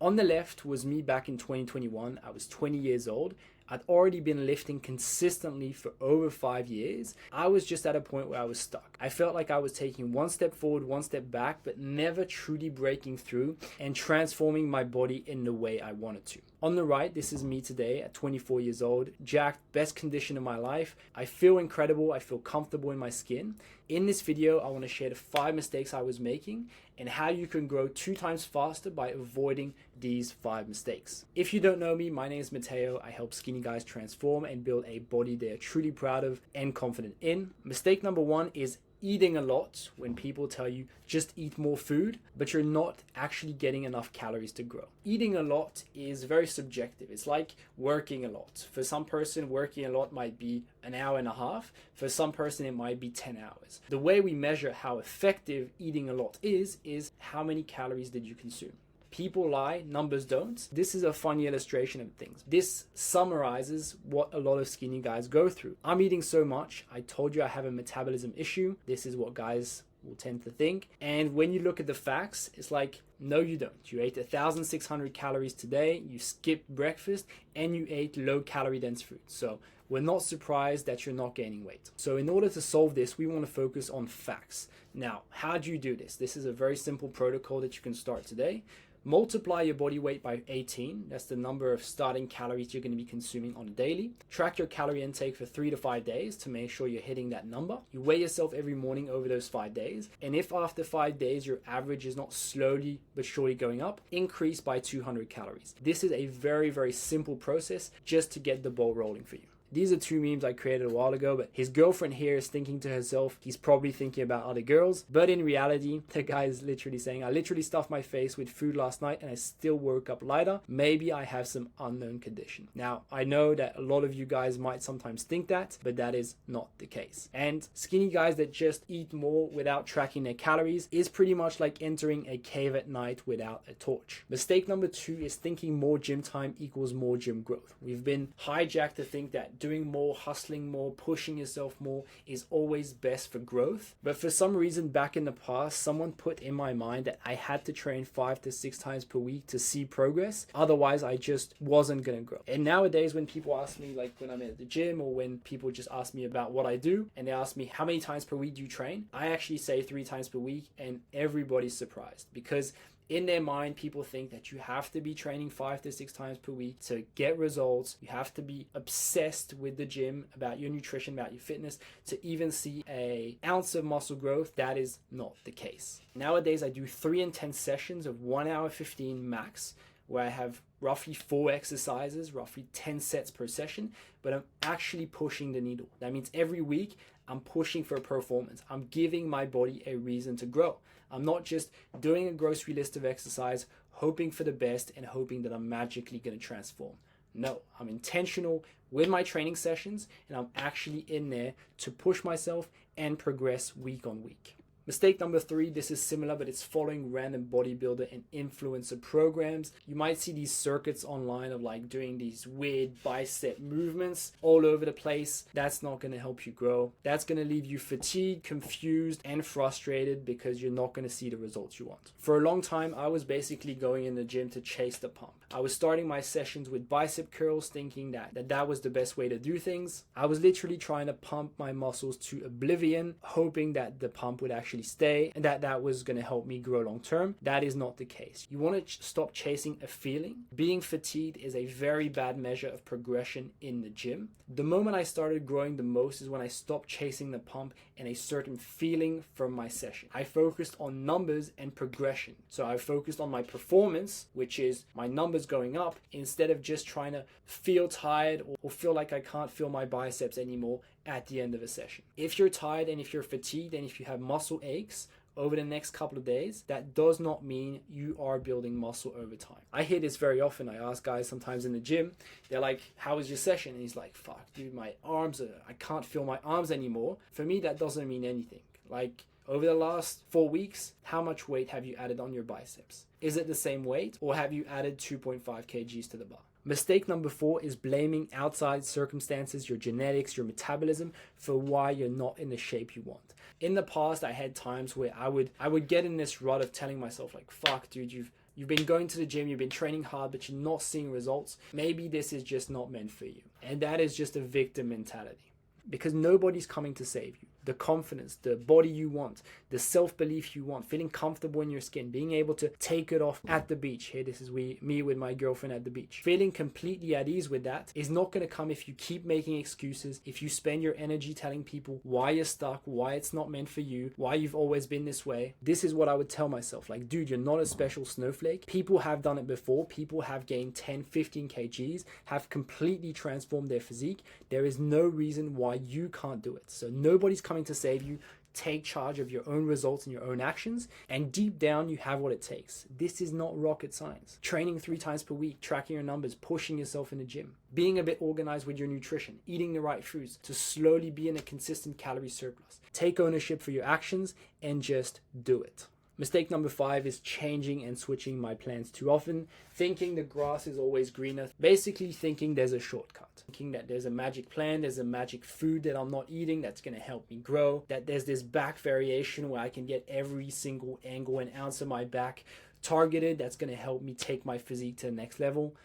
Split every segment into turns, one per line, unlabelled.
On the left was me back in 2021. I was 20 years old. I'd already been lifting consistently for over 5 years. I was just at a point where I was stuck. I felt like I was taking one step forward, one step back, but never truly breaking through and transforming my body in the way I wanted to. On the right, this is me today at 24 years old, jacked, best condition of my life. I feel incredible. I feel comfortable in my skin. In this video, I want to share the 5 mistakes I was making and how you can grow 2 times faster by avoiding these 5 mistakes. If you don't know me, my name is Matteo. I help skinny guys transform and build a body they are truly proud of and confident in. Mistake number 1 is eating a lot when people tell you just eat more food, but you're not actually getting enough calories to grow. Eating a lot is very subjective. It's like working a lot. For some person, working a lot might be an hour and a half. For some person, it might be 10 hours. The way we measure how effective eating a lot is how many calories did you consume. People lie, numbers don't. This is a funny illustration of things. This summarizes what a lot of skinny guys go through. I'm eating so much. I told you I have a metabolism issue. This is what guys will tend to think. And when you look at the facts, it's like, no, you don't. You ate 1,600 calories today, you skipped breakfast, and you ate low calorie dense food. So we're not surprised that you're not gaining weight. So in order to solve this, we want to focus on facts. Now, how do you do this? This is a very simple protocol that you can start today. Multiply your body weight by 18. That's the number of starting calories you're going to be consuming on a daily. Track your calorie intake for 3 to 5 days to make sure you're hitting that number. You weigh yourself every morning over those 5 days. And if after 5 days your average is not slowly but surely going up, increase by 200 calories. This is a very, very simple process just to get the ball rolling for you. These are 2 memes I created a while ago, but his girlfriend here is thinking to herself, he's probably thinking about other girls. But in reality, the guy is literally saying, I literally stuffed my face with food last night and I still woke up lighter. Maybe I have some unknown condition. Now, I know that a lot of you guys might sometimes think that, but that is not the case. And skinny guys that just eat more without tracking their calories is pretty much like entering a cave at night without a torch. Mistake number 2 is thinking more gym time equals more gym growth. We've been hijacked to think that doing more, hustling more, pushing yourself more is always best for growth. But for some reason back in the past, someone put in my mind that I had to train 5 to 6 times per week to see progress. Otherwise, I just wasn't going to grow. And nowadays, when people ask me, like when I'm at the gym or when people just ask me about what I do and they ask me how many times per week do you train, I actually say 3 times per week and everybody's surprised because in their mind, people think that you have to be training 5 to 6 times per week to get results. You have to be obsessed with the gym, about your nutrition, about your fitness, to even see an ounce of muscle growth. That is not the case. Nowadays, I do 3 intense sessions of 1 hour 15 max, where I have roughly 4 exercises, roughly 10 sets per session, but I'm actually pushing the needle. That means every week, I'm pushing for a performance. I'm giving my body a reason to grow. I'm not just doing a grocery list of exercise, hoping for the best and hoping that I'm magically going to transform. No, I'm intentional with my training sessions and I'm actually in there to push myself and progress week on week. Mistake number 3, this is similar, but it's following random bodybuilder and influencer programs. You might see these circuits online of like doing these weird bicep movements all over the place. That's not going to help you grow. That's going to leave you fatigued, confused, and frustrated because you're not going to see the results you want. For a long time, I was basically going in the gym to chase the pump. I was starting my sessions with bicep curls thinking that was the best way to do things. I was literally trying to pump my muscles to oblivion, hoping that the pump would actually stay and that was going to help me grow long term. That is not the case. You want to stop chasing a feeling. Being fatigued is a very bad measure of progression in the gym. The moment I started growing the most is when I stopped chasing the pump and a certain feeling from my session. I focused on numbers and progression. So I focused on my performance, which is my numbers going up, instead of just trying to feel tired or feel like I can't feel my biceps anymore at the end of a session. If you're tired and if you're fatigued and if you have muscle aches over the next couple of days, that does not mean you are building muscle over time. I hear this very often. I ask guys sometimes in the gym, they're like, how was your session? And he's like, fuck dude, I can't feel my arms anymore. For me, that doesn't mean anything. Like over the last 4 weeks, how much weight have you added on your biceps? Is it the same weight or have you added 2.5 kgs to the bar? Mistake number 4 is blaming outside circumstances, your genetics, your metabolism, for why you're not in the shape you want. In the past, I had times where I would get in this rut of telling myself like, fuck dude, You've been going to the gym, you've been training hard, but you're not seeing results. Maybe this is just not meant for you. And that is just a victim mentality, because nobody's coming to save you. The confidence, the body you want, the self-belief you want, feeling comfortable in your skin, being able to take it off at the beach. Here, this is me with my girlfriend at the beach. Feeling completely at ease with that is not going to come if you keep making excuses, if you spend your energy telling people why you're stuck, why it's not meant for you, why you've always been this way. This is what I would tell myself. Like, dude, you're not a special snowflake. People have done it before. People have gained 10, 15 kgs, have completely transformed their physique. There is no reason why you can't do it. So nobody's coming to save you. Take charge of your own results and your own actions, and deep down you have what it takes. This is not rocket science. Training 3 times per week, tracking your numbers, pushing yourself in the gym, being a bit organized with your nutrition, eating the right foods to slowly be in a consistent calorie surplus. Take ownership for your actions and just do it. Mistake number 5 is changing and switching my plans too often, thinking the grass is always greener, basically thinking there's a shortcut, thinking that there's a magic plan, there's a magic food that I'm not eating that's going to help me grow, that there's this back variation where I can get every single angle and ounce of my back targeted that's going to help me take my physique to the next level.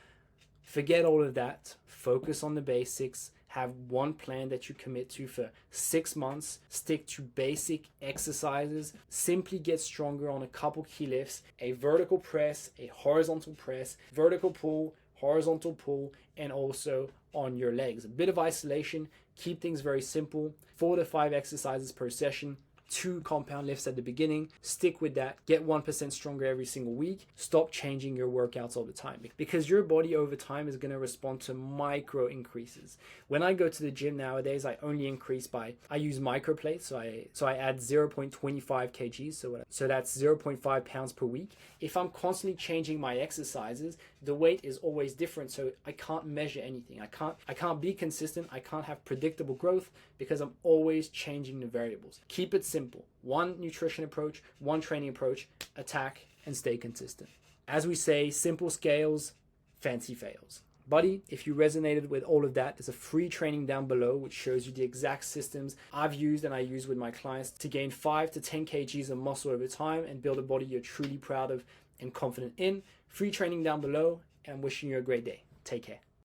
Forget all of that. Focus on the basics. Have one plan that you commit to for 6 months. Stick to basic exercises. Simply get stronger on a couple key lifts, a vertical press, a horizontal press, vertical pull, horizontal pull, and also on your legs. A bit of isolation. Keep things very simple. 4 to 5 exercises per session. 2 compound lifts at the beginning. Stick with that. Get 1% stronger every single week. Stop changing your workouts all the time, because your body over time is going to respond to micro increases. When I go to the gym nowadays, I only increase I use micro plates. So I add 0.25 kgs. So that's 0.5 pounds per week. If I'm constantly changing my exercises, the weight is always different. So I can't measure anything. I can't be consistent. I can't have predictable growth because I'm always changing the variables. Keep it simple. One nutrition approach, one training approach, attack and stay consistent. As we say, simple scales, fancy fails. Buddy, if you resonated with all of that, there's a free training down below which shows you the exact systems I've used and I use with my clients to gain 5 to 10 kgs of muscle over time and build a body you're truly proud of and confident in. Free training down below, and I'm wishing you a great day. Take care.